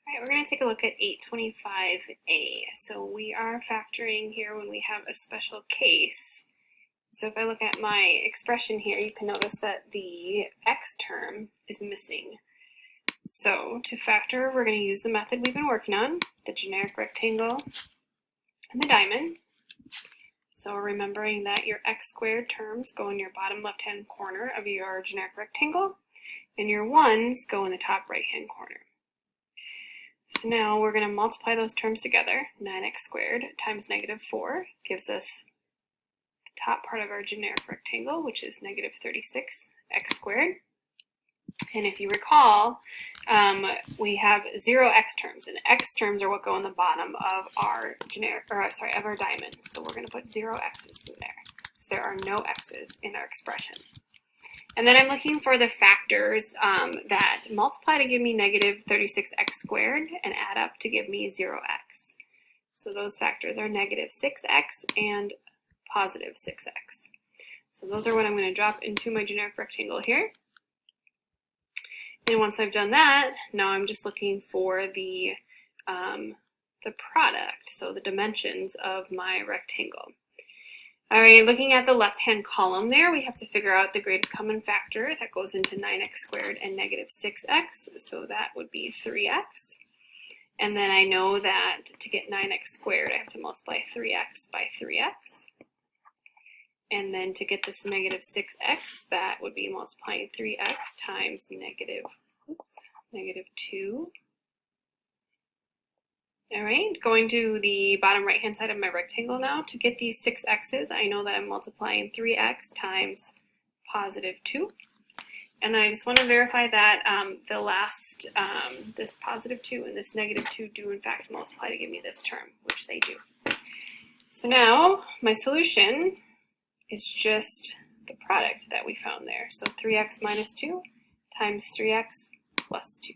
All right, we're going to take a look at 825a. So we are factoring here when we have a special case. So if I look at my expression here, you can notice that the x term is missing. So to factor, we're going to use the method we've been working on, the generic rectangle and the diamond. So remembering that your x squared terms go in your bottom left-hand corner of your generic rectangle, and your 1's go in the top right-hand corner. So now we're going to multiply those terms together. 9x squared times negative 4 gives us the top part of our generic rectangle, which is negative 36x squared. And if you recall, we have 0 x terms, and x terms are what go in the bottom of our of our diamond. So we're going to put 0 x's in there, because there are no x's in our expression. And then I'm looking for the factors that multiply to give me negative 36x squared and add up to give me 0x. So those factors are negative 6x and positive 6x. So those are what I'm going to drop into my generic rectangle here. And once I've done that, now I'm just looking for the product, so the dimensions of my rectangle. All right, looking at the left-hand column there, we have to figure out the greatest common factor that goes into 9x squared and negative 6x, so that would be 3x. And then I know that to get 9x squared, I have to multiply 3x by 3x. And then to get this negative 6x, that would be multiplying 3x times negative 2. All right, going to the bottom right-hand side of my rectangle now. To get these 6 x's, I know that I'm multiplying 3x times positive 2. And then I just want to verify that this positive 2 and this negative 2 do in fact multiply to give me this term, which they do. So now my solution is just the product that we found there. So 3x minus 2 times 3x plus 2.